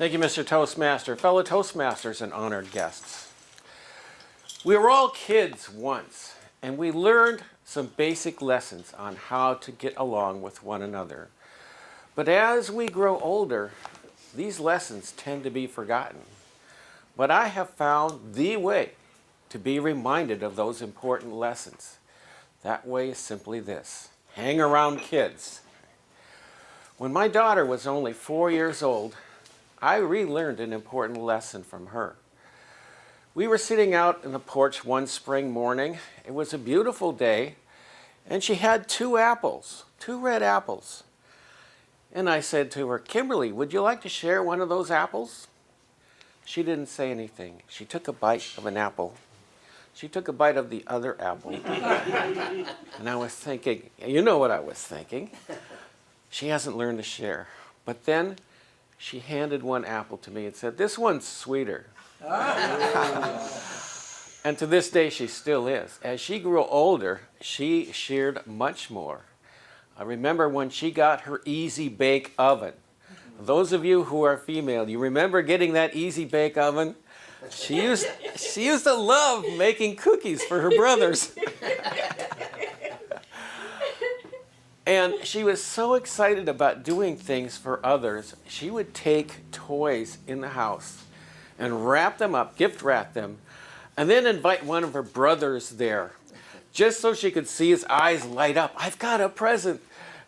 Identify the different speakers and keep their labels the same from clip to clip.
Speaker 1: Thank you, Mr. Toastmaster, fellow Toastmasters and honored guests. We were all kids once, and we learned some basic lessons on how to get along with one another. But as we grow older, these lessons tend to be forgotten. But I have found the way to be reminded of those important lessons. That way is simply this: hang around kids. When my daughter was only 4 years old, I relearned an important lesson from her. We were sitting out in the porch one spring morning. It was a beautiful day, and she had two red apples. And I said to her, "Kimberly, would you like to share one of those apples?" She didn't say anything. She took a bite of an apple. She took a bite of the other apple. And I was thinking, you know what I was thinking. She hasn't learned to share. But then she handed one apple to me and said, "This one's sweeter." And to this day, she still is. As she grew older, she shared much more. I remember when she got her Easy Bake Oven. Those of you who are female, you remember getting that Easy Bake Oven? She used to love making cookies for her brothers. And she was so excited about doing things for others, she would take toys in the house and wrap them up, gift wrap them, and then invite one of her brothers there, just so she could see his eyes light up. "I've got a present."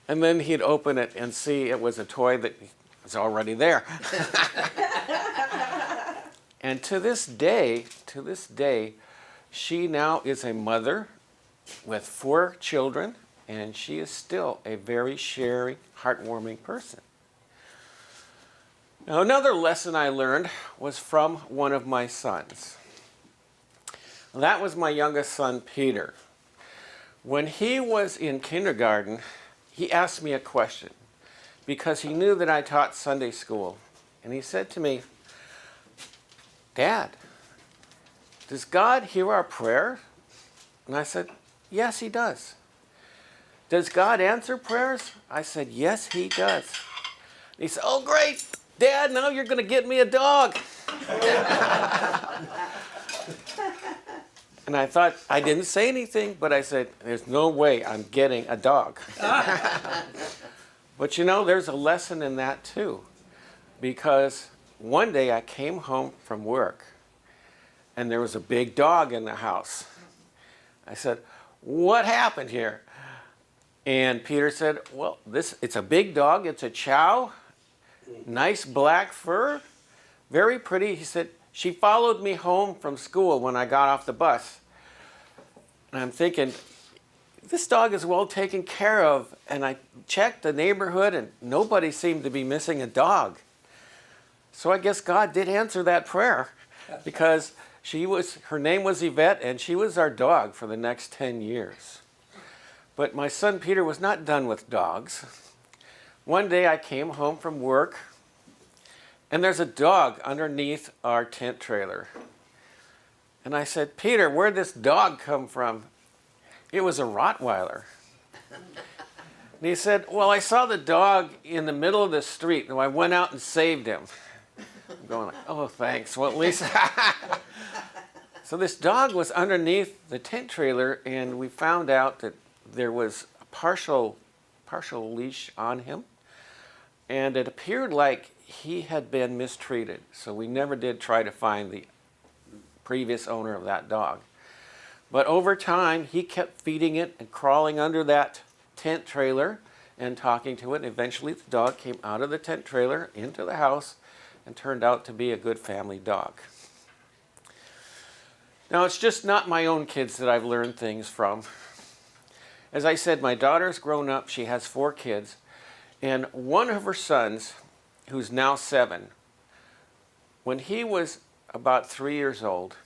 Speaker 1: And then he'd open it and see it was a toy that was already there. And to this day, she now is a mother with 4 children, and she is still a very sharing, heartwarming person. Now, another lesson I learned was from one of my sons. That was my youngest son, Peter. When he was in kindergarten, he asked me a question because he knew that I taught Sunday school. And he said to me, "Dad, does God hear our prayer?" And I said, "Yes, he does." "Does God answer prayers?" I said, "Yes, he does." And he said, "Oh, great, Dad, now you're going to get me a dog." And I thought, I didn't say anything, but I said, "There's no way I'm getting a dog." But you know, there's a lesson in that too. Because one day I came home from work, and there was a big dog in the house. I said, "What happened here?" And Peter said, "Well, it's a big dog. It's a chow. Nice black fur. Very pretty." He said, "She followed me home from school when I got off the bus." And I'm thinking, this dog is well taken care of. And I checked the neighborhood, and nobody seemed to be missing a dog. So I guess God did answer that prayer, because her name was Yvette, and she was our dog for the next 10 years. But my son Peter was not done with dogs. One day I came home from work, and there's a dog underneath our tent trailer. And I said, "Peter, where'd this dog come from?" It was a Rottweiler. And he said, "Well, I saw the dog in the middle of the street, and I went out and saved him." I'm going like, "Oh, thanks. Well, at least..." So this dog was underneath the tent trailer, and we found out that there was a partial leash on him, and it appeared like he had been mistreated. So we never did try to find the previous owner of that dog. But over time, he kept feeding it and crawling under that tent trailer and talking to it. And eventually, the dog came out of the tent trailer into the house and turned out to be a good family dog. Now, it's just not my own kids that I've learned things from. As I said, my daughter's grown up. She has 4 kids. And one of her sons, who's now 7, when he was about 3 years old,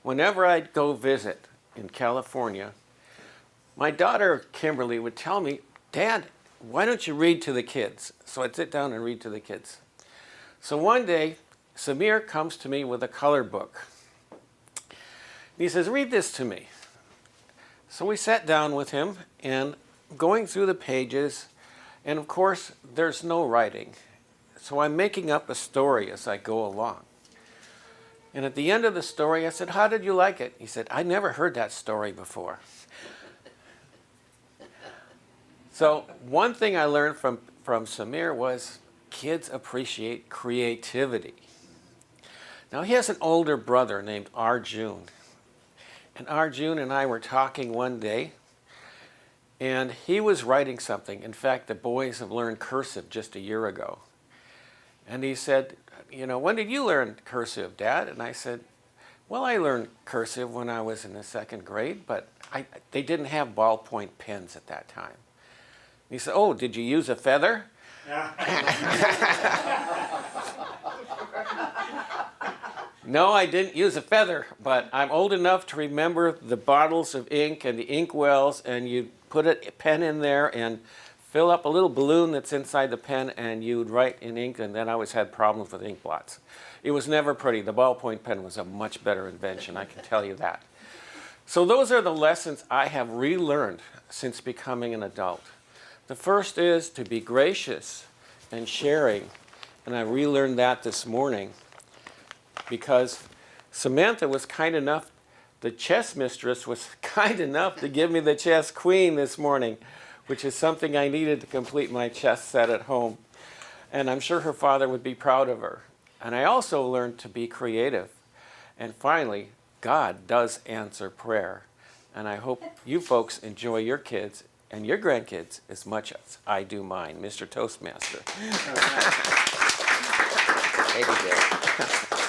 Speaker 1: whenever I'd go visit in California, my daughter Kimberly would tell me, "Dad, why don't you read to the kids?" So I'd sit down and read to the kids. So one day, Samir comes to me with a color book. He says, "Read this to me." So we sat down with him and going through the pages, and of course, there's no writing. So I'm making up a story as I go along. And at the end of the story, I said, how did you like it? He said, I never heard that story before. So one thing I learned from Samir was kids appreciate creativity. Now he has an older brother named Arjun. And Arjun and I were talking one day, and he was writing something. In fact, the boys have learned cursive just a year ago. And he said, you know, when did you learn cursive, Dad? And I said, well, I learned cursive when I was in the 2nd grade, but they didn't have ballpoint pens at that time. He said, oh, did you use a feather? No, I didn't use a feather, but I'm old enough to remember the bottles of ink and the ink wells, and you'd put a pen in there and fill up a little balloon that's inside the pen, and you'd write in ink, and then I always had problems with ink blots. It was never pretty. The ballpoint pen was a much better invention, I can tell you that. So those are the lessons I have relearned since becoming an adult. The first is to be gracious and sharing, and I relearned that this morning because Samantha was kind enough, the chess mistress was kind enough to give me the chess queen this morning, which is something I needed to complete my chess set at home. And I'm sure her father would be proud of her. And I also learned to be creative. And finally, God does answer prayer. And I hope you folks enjoy your kids and your grandkids as much as I do mine. Mr. Toastmaster.
Speaker 2: Thank you, Jeff.